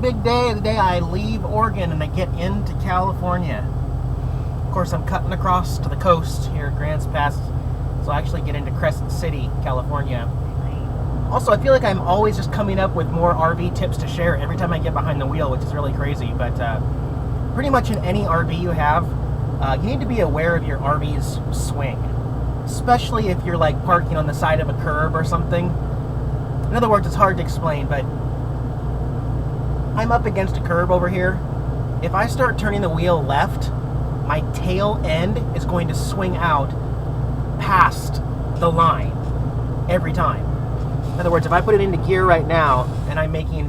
big day, the day I leave Oregon and I get into California. Of course, I'm cutting across to the coast here at Grants Pass, so I actually get into Crescent City, California. Also, I feel like I'm always just coming up with more RV tips to share every time I get behind the wheel, which is really crazy. But pretty much in any RV you have, you need to be aware of your RV's swing. Especially if you're like parking on the side of a curb or something. In other words, it's hard to explain, but I'm up against a curb over here. If I start turning the wheel left, my tail end is going to swing out past the line every time. In other words, if I put it into gear right now and I'm making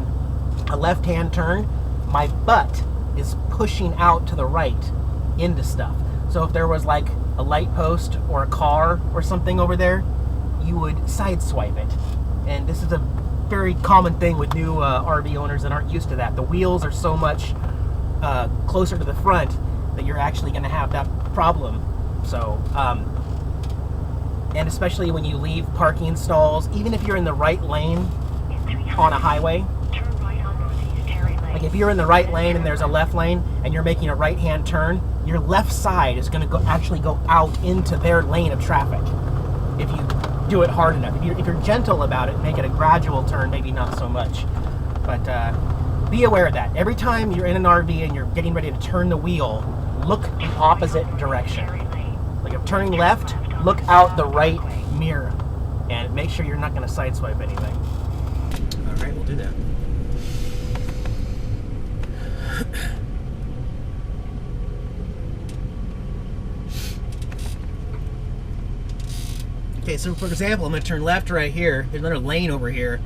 a left-hand turn, my butt is pushing out to the right into stuff. So if there was like a light post or a car or something over there, you would sideswipe it. And this is a very common thing with new RV owners that aren't used to that. The wheels are so much closer to the front that you're actually going to have that problem. So, and especially when you leave parking stalls, even if you're in the right lane on a highway, like if you're in the right lane and there's a left lane and you're making a right-hand turn, your left side is going to actually go out into their lane of traffic if you do it hard enough. If you're gentle about it, make it a gradual turn, maybe not so much. But be aware of that. Every time you're in an RV and you're getting ready to turn the wheel, look the opposite direction. Like if turning left, look out the right mirror and make sure you're not going to sideswipe anything. All right, we'll do that. Okay, so for example, I'm going to turn left right here. There's another lane over here.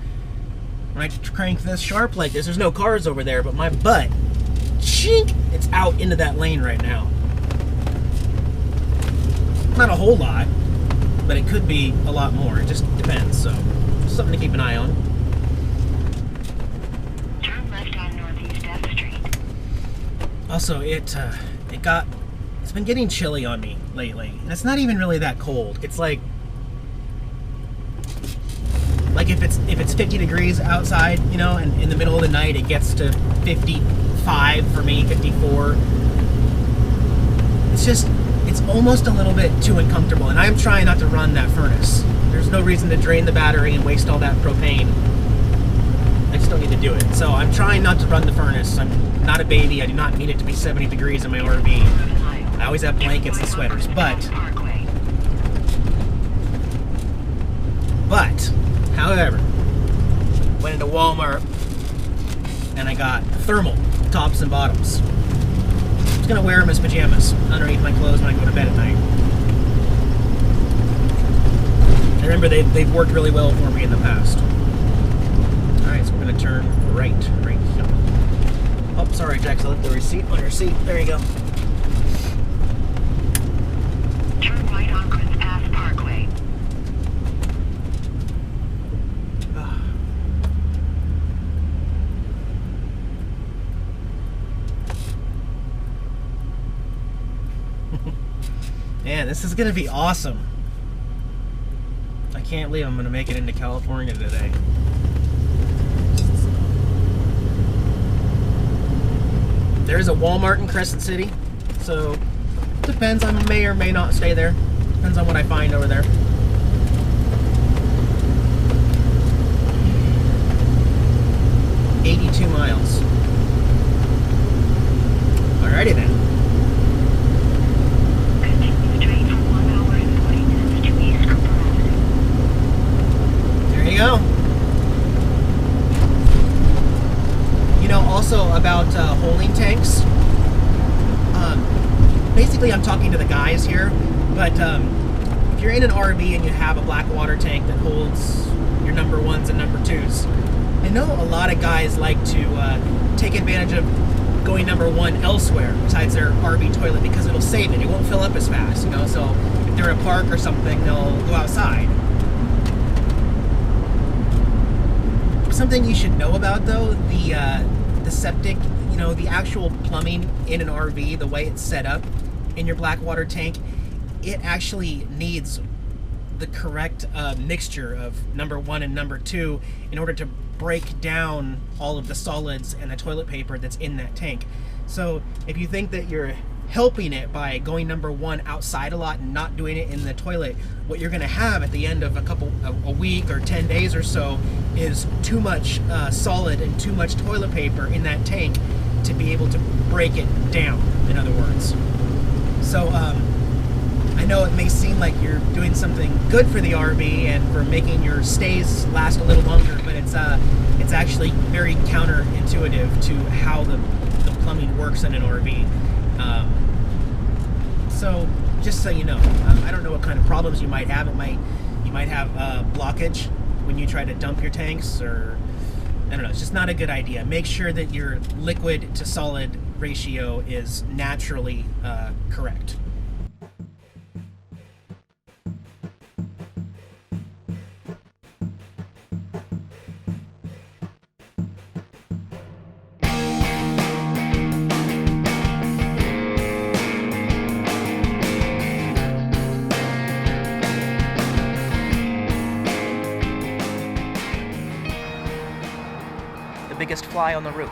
When I crank this sharp like this, there's no cars over there, but my butt, chink, it's out into that lane right now. Not a whole lot, but it could be a lot more. It just depends, so just something to keep an eye on. Turn left on Northeast F Street. Also, it's been getting chilly on me lately, and it's not even really that cold. It's like if it's 50 degrees outside, you know, and in the middle of the night it gets to 55 for me, 54. It's almost a little bit too uncomfortable, and I'm trying not to run that furnace. There's no reason to drain the battery and waste all that propane. I just don't need to do it. So I'm trying not to run the furnace. I'm not a baby. I do not need it to be 70 degrees in my RV. I always have blankets and sweaters, but however, went into Walmart and I got thermal tops and bottoms. I'm just gonna wear them as pajamas underneath my clothes when I go to bed at night. I remember they've worked really well for me in the past. Alright, so we're gonna turn right here. Oh, sorry, Jax, I left the receipt on your seat. There you go. Turn right on Grants Pass Parkway. Man, this is gonna be awesome. I can't believe I'm gonna make it into California today. There's a Walmart in Crescent City, so depends. I may or may not stay there. Depends on what I find over there. $82 miles. Alrighty then. Continue straight for 1 hour and 40 minutes to East Cooper. There you go. You know, also about holding tanks. Basically, I'm talking to the guys here, but if you're in an RV and you have a Blackwater tank that holds your number ones and number twos, I know a lot of guys like to take advantage of going number one elsewhere besides their RV toilet because it'll save it. It won't fill up as fast, you know. So if they're in a park or something, they'll go outside. Something you should know about though, the septic, you know, the actual plumbing in an RV, the way it's set up in your Blackwater tank, it actually needs the correct mixture of number 1 and number 2 in order to break down all of the solids and the toilet paper that's in that tank. So if you think that you're helping it by going number 1 outside a lot and not doing it in the toilet, what you're going to have at the end of a week or 10 days or so is too much solid and too much toilet paper in that tank to be able to break it down, in other words. So I know it may seem like you're doing something good for the RV and for making your stays last a little longer, but it's actually very counterintuitive to how the plumbing works in an RV. So just so you know, I don't know what kind of problems you might have. You might have blockage when you try to dump your tanks, or I don't know. It's just not a good idea. Make sure that your liquid to solid ratio is naturally correct. Biggest fly on the roof.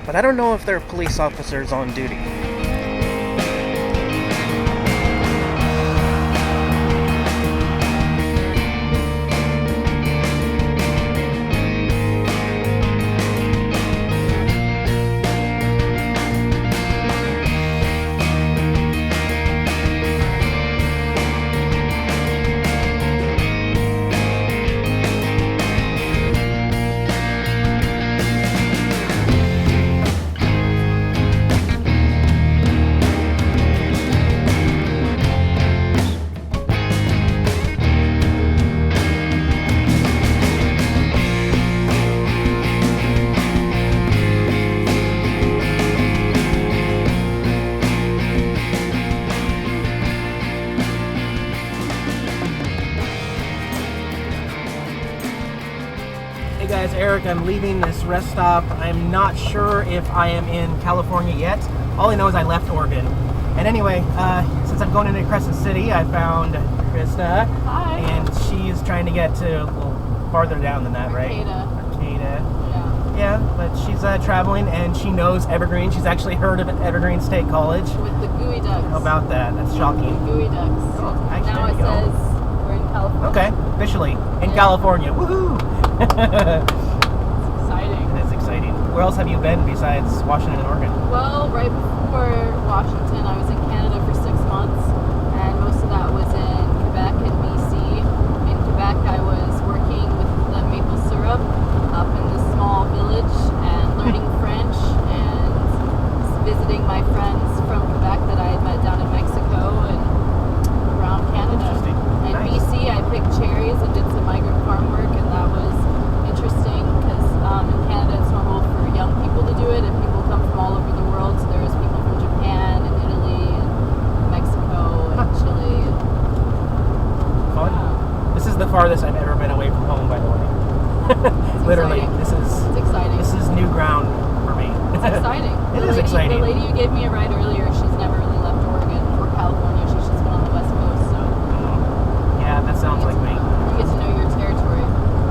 But I don't know if there are police officers on duty. Guys, Eric, I'm leaving this rest stop. I'm not sure if I am in California yet. All I know is I left Oregon. And anyway, since I'm going into Crescent City, I found Krista. Hi. And she's trying to get to a little farther down than that, right? Arcata. Yeah, but she's traveling and she knows Evergreen. She's actually heard of Evergreen State College. With the gooey ducks. How about that? That's shocking. The gooey ducks. Oh, actually, now it says we're in California. Okay, officially in California. Woohoo! It's exciting. It is exciting. Where else have you been besides Washington and Oregon? Well, right before Washington, I was in Canada for 6 months, and most of that was in Quebec and BC. In Quebec, I was working with the maple syrup up in this small village and learning French and visiting my friends from Quebec that I had met down in Mexico and around Canada. Interesting. In Nice. BC, I picked cherries and did some migrant farm work, and that was interesting because in Canada it's normal for young people to do it, and people come from all over the world. So there was people from Japan and Italy and Mexico and Chile. Fun. This is the farthest I've ever been away from home, by the way. Literally, Exciting. It's exciting. this is new ground for me. It's exciting. It is exciting. The lady you gave me a ride earlier, she's never really left Oregon or California. She's just been on the West Coast. So Yeah, that sounds like me. you get to know your territory.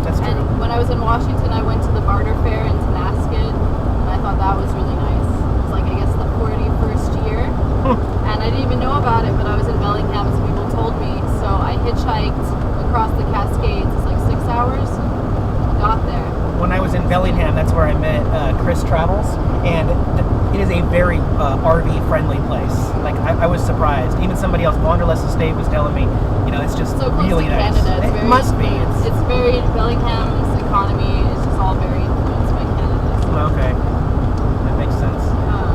That's true. And when I was in Washington, I went to the barter fair in Tonasket, and I thought that was really nice. It was like, I guess, the 41st year. And I didn't even know about it, but I was in Bellingham, and some people told me. So I hitchhiked across the Cascades. It's like 6 hours. Got there. When I was in Bellingham, that's where I met Chris Travels, and it is a very RV-friendly place. Like, I was surprised. Even somebody else, Wanderlust Estate, was telling me, you know, it's just So close really to nice. Canada. It's It very, must be. It's very, Bellingham's economy is just all very influenced by Canada. So, Okay, that makes sense.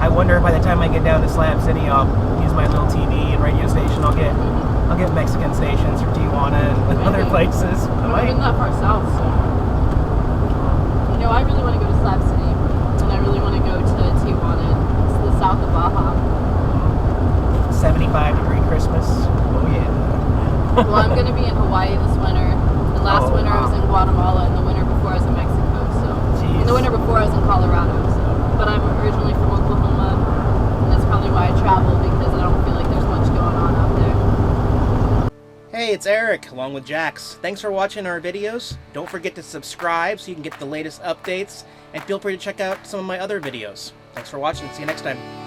I yeah. wonder by the time I get down to Slab City, I'll use my little TV and radio station. I'll get Mexican stations from Tijuana and other places. I I've might. been that far south, so. You know, I really want to go to Slab City, and I really want to go to Tijuana. It's the south of Baja. 75-degree Christmas. Oh yeah. Well, I'm going to be in Hawaii this winter. it's Eric, along with Jax. Thanks for watching our videos. Don't forget to subscribe so you can get the latest updates, and feel free to check out some of my other videos. Thanks for watching. See you next time.